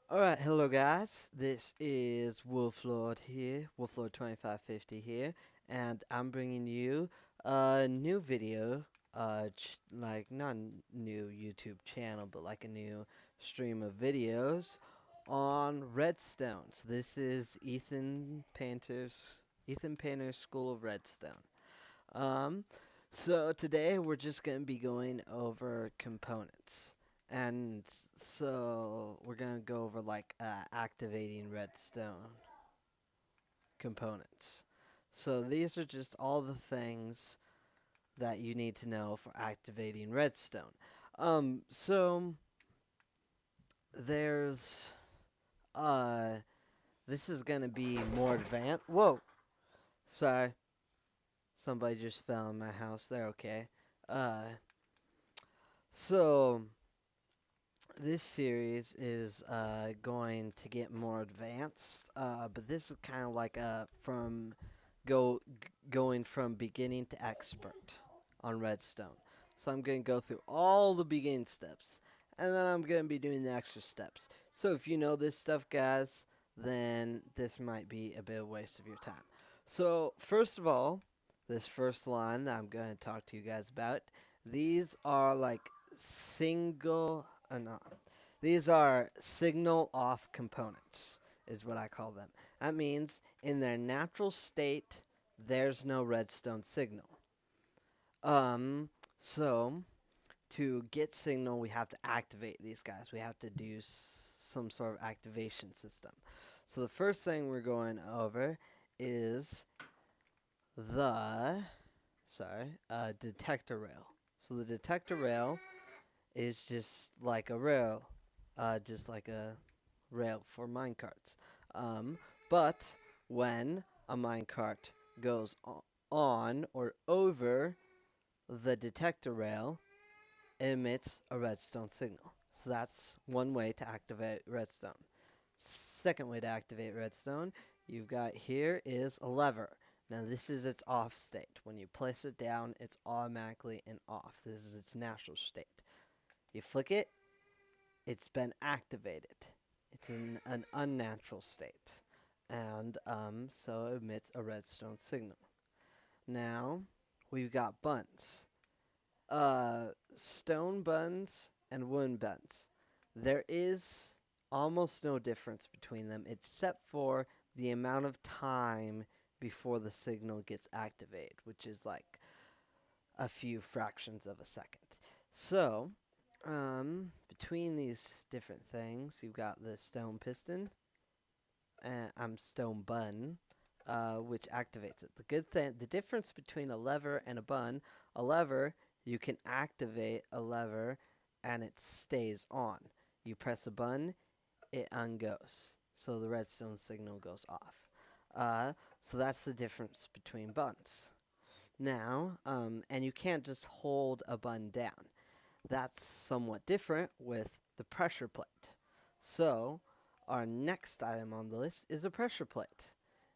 Alright, hello guys. This is Wolflord here, Wolflord 2550 here, and I'm bringing you a new video, like not a new YouTube channel, but like a new stream of videos on Redstone. So this is Ethan Painter's School of Redstone. Um, so today we're just going to be going over components. And so we're going to go over like activating redstone components. So these are just all the things that you need to know for activating redstone. So there's uh this is going to be more advanced. Whoa. Sorry. Somebody just fell in my house there, okay. Uh so this series is going to get more advanced, but this is kind of like from going from beginning to expert on Redstone. So I'm going to go through all the beginning steps, and then I'm going to be doing the extra steps. So if you know this stuff, guys, then this might be a bit of a waste of your time. So first of all, this first line that I'm going to talk to you guys about, these are like single no, these are signal off components, is what I call them. That means in their natural state, there's no redstone signal. Um, so to get signal, we have to activate these guys. We have to do some sort of activation system. So the first thing we're going over is the detector rail. So the detector rail is just like a rail, just like a rail for minecarts. But when a minecart goes on or over the detector rail, it emits a redstone signal. So that's one way to activate redstone. Second way to activate redstone, you've got here is a lever. Now this is its off state. When you place it down, it's automatically in off. This is its natural state. You flick it, it's been activated. It's in an unnatural state. And so it emits a redstone signal. Now, we've got buns. Stone buns and wooden buns. There is almost no difference between them except for the amount of time before the signal gets activated, which is like a few fractions of a second. So, between these different things, you've got the stone piston, stone bun, which activates it. The good thing, the difference between a lever and a lever, you can activate a lever and it stays on. You press a button, it ungoes. So the redstone signal goes off. So that's the difference between buns. Now, and you can't just hold a bun down. That's somewhat different with the pressure plate. So, our next item on the list is a pressure plate.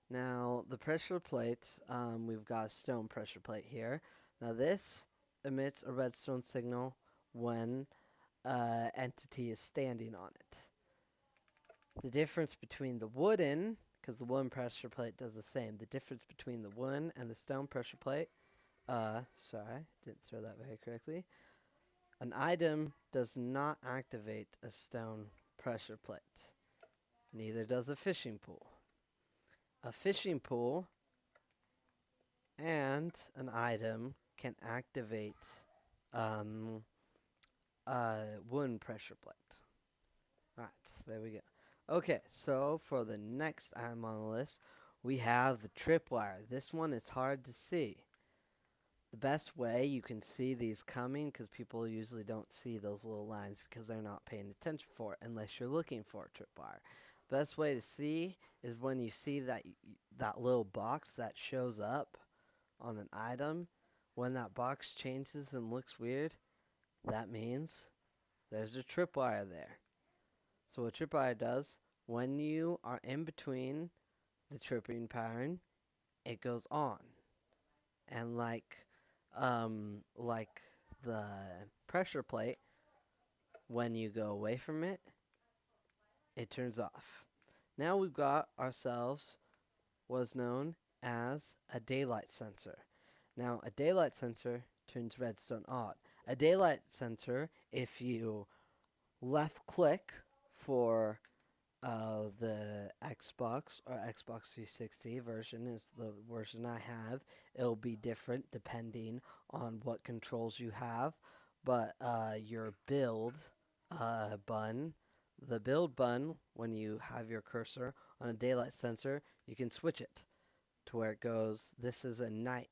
Now, the pressure plate, we've got a stone pressure plate here. Now, this emits a redstone signal when entity is standing on it. The difference between the wooden, because the wooden pressure plate does the same, the difference between the wooden and the stone pressure plate, sorry, didn't throw that very correctly. An item does not activate a stone pressure plate. Neither does a fishing pole. A fishing pole and an item can activate a wooden pressure plate. Alright, there we go. Okay, so for the next item on the list, we have the tripwire. This one is hard to see. The best way you can see these coming, because people usually don't see those little lines because they're not paying attention for it unless you're looking for a tripwire. Best way to see is when you see that little box that shows up on an item. When that box changes and looks weird, that means there's a tripwire there. So what tripwire does, when you are in between the tripping pattern, it goes on. And like the pressure plate, when you go away from it, it turns off. Now we've got ourselves was known as a daylight sensor. Now, a daylight sensor turns redstone on. A daylight sensor, if you left click for the Xbox or Xbox 360 version is the version I have. It'll be different depending on what controls you have, but your build button, the build button, when you have your cursor on a daylight sensor, you can switch it to where it goes. This is a night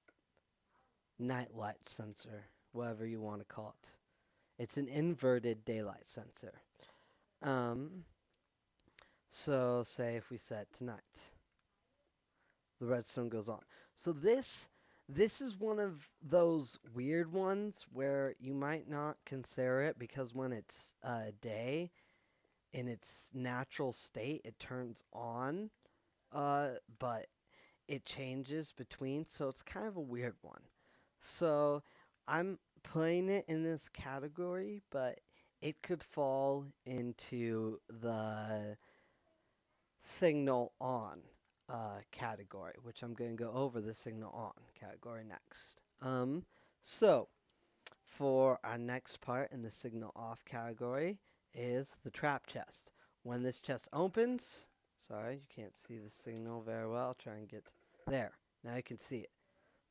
light sensor, whatever you want to call it. It's an inverted daylight sensor. Um, so say if we set tonight, the redstone goes on. So this is one of those weird ones where you might not consider it because when it's day in its natural state, it turns on, but it changes between. So it's kind of a weird one. So I'm putting it in this category, but it could fall into the signal on category, which I'm going to go over the signal on category next. So for our next part in the signal off category is the trap chest. When this chest opens, sorry, you can't see the signal very well. I'll try and get there. Now you can see it.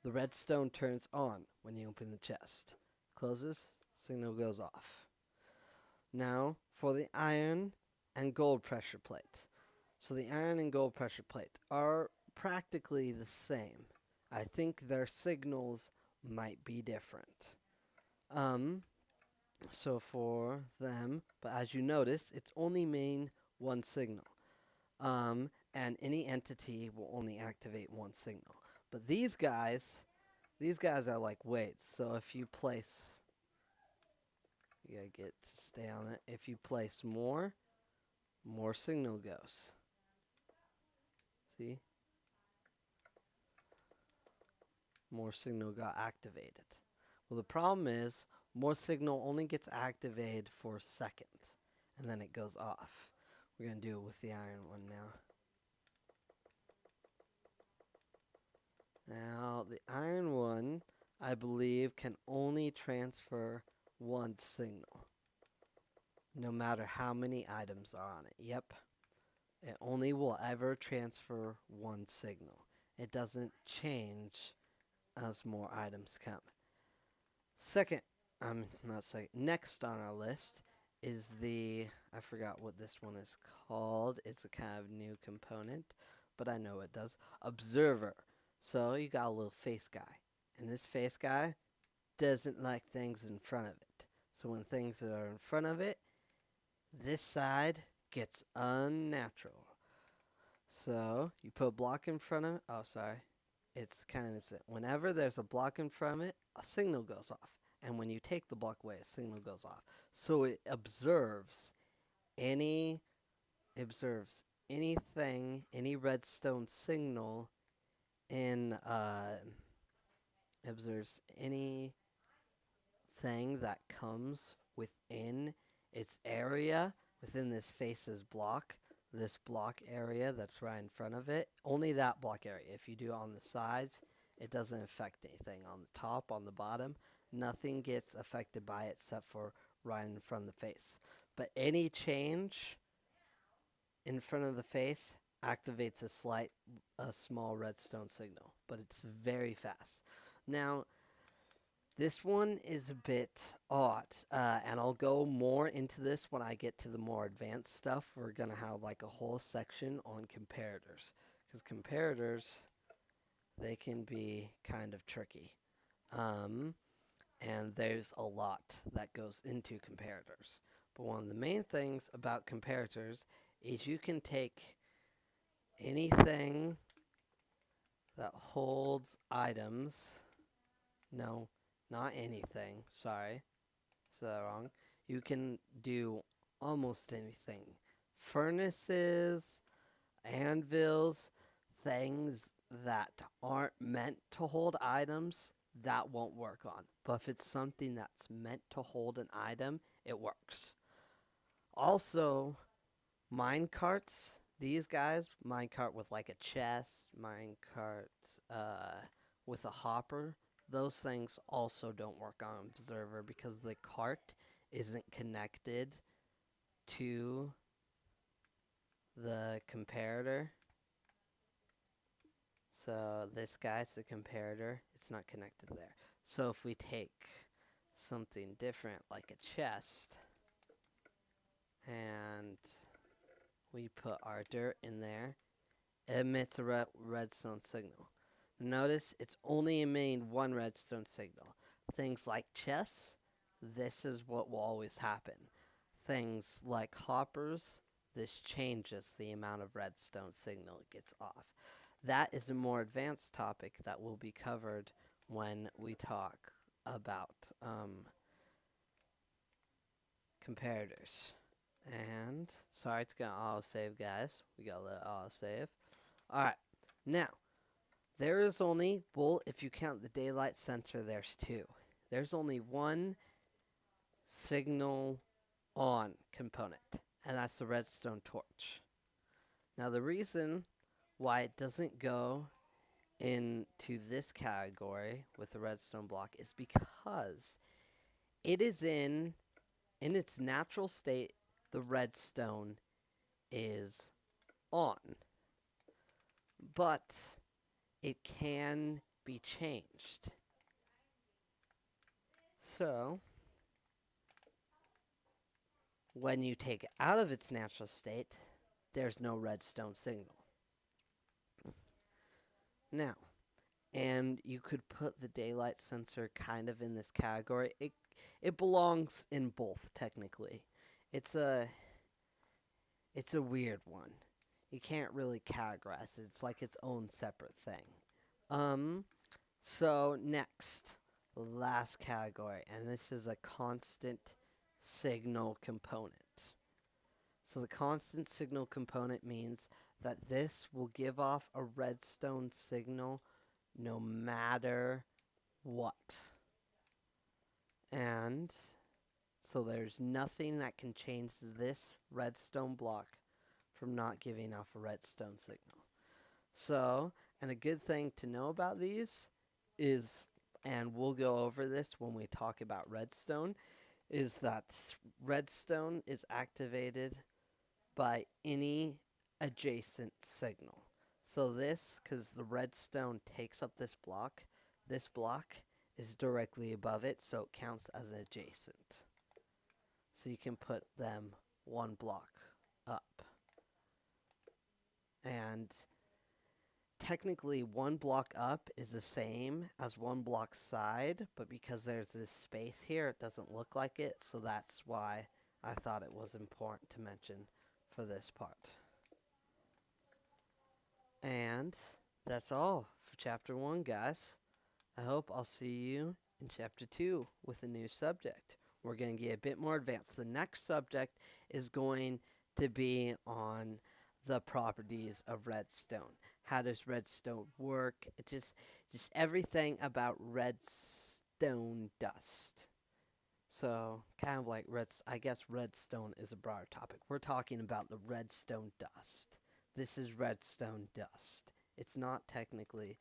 The redstone turns on when you open the chest. Closes, signal goes off. Now for the iron and gold pressure plate. So the iron and gold pressure plate are practically the same. I think their signals might be different. So for them, but as you notice, it's only main one signal. And any entity will only activate one signal. But these guys are like weights. So if you place, you gotta get to stay on it. If you place more signal goes. See? More signal got activated. Well, the problem is more signal only gets activated for a second, and then it goes off. We're going to do it with the iron one now. Now, the iron one, I believe, can only transfer one signal, no matter how many items are on it. Yep. It only will ever transfer one signal. It doesn't change as more items come. Next on our list is I forgot what this one is called. It's a kind of new component, but I know it does. Observer. So you got a little face guy. And this face guy doesn't like things in front of it. So when things are in front of it, this side gets unnatural. So you put a block in front of it. Oh, sorry. It's kind of instant. Whenever there's a block in front of it, a signal goes off. And when you take the block away, a signal goes off. So it observes anything, any redstone signal observes anything that comes within its area, within this face's block, this block area that's right in front of it. Only that block area. If you do it on the sides, it doesn't affect anything. On the top, on the bottom, nothing gets affected by it except for right in front of the face. But any change in front of the face activates a small redstone signal, but it's very fast. Now, this one is a bit odd, and I'll go more into this when I get to the more advanced stuff. We're going to have like a whole section on comparators, because comparators, they can be kind of tricky. And there's a lot that goes into comparators. But one of the main things about comparators is you can take anything that holds items. No, not anything. Sorry. Said that wrong. You can do almost anything. Furnaces, anvils, things that aren't meant to hold items, that won't work on. But if it's something that's meant to hold an item, it works. Also, Mine carts, these guys, mine cart with like a chest, mine cart with a hopper, those things also don't work on Observer because the cart isn't connected to the comparator. So this guy's the comparator. It's not connected there. So if we take something different like a chest and we put our dirt in there, it emits a redstone signal. Notice it's only emitting one redstone signal. Things like chests, this is what will always happen. Things like hoppers, this changes the amount of redstone signal it gets off. That is a more advanced topic that will be covered when we talk about comparators. And sorry, it's gonna auto save, guys. We gotta let it auto save. All right, now there is only, well, if you count the daylight sensor, there's two. There's only one signal on component, and that's the redstone torch. Now the reason why it doesn't go into this category with the redstone block is because it is in its natural state, the redstone is on, but it can be changed. So when you take it out of its natural state, there's no redstone signal. Now, and you could put the daylight sensor kind of in this category. It belongs in both technically. It's a weird one. You can't really categorize it. It's like its own separate thing. So next, last category, and this is a constant signal component. So the constant signal component means that this will give off a redstone signal no matter what. And so there's nothing that can change this redstone block from not giving off a redstone signal. So, and a good thing to know about these is, and we'll go over this when we talk about redstone, is that redstone is activated by any adjacent signal. So this, because the redstone takes up this block is directly above it, so it counts as adjacent. So you can put them one block up. And technically one block up is the same as one block side, but because there's this space here, it doesn't look like it, so that's why I thought it was important to mention for this part. And that's all for chapter 1, guys. I hope I'll see you in chapter 2 with a new subject. We're going to get a bit more advanced. The next subject is going to be on the properties of redstone. How does redstone work? Just everything about redstone dust. So, kind of like I guess redstone is a broader topic. We're talking about the redstone dust. This is redstone dust. It's not technically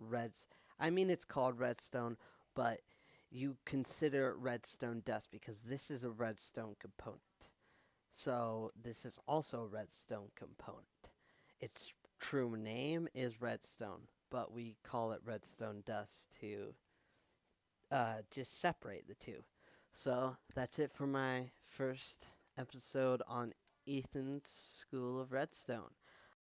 it's called redstone, but you consider redstone dust because this is a redstone component. So this is also a redstone component. Its true name is redstone, but we call it redstone dust to just separate the two. So that's it for my first episode on Ethan's School of Redstone.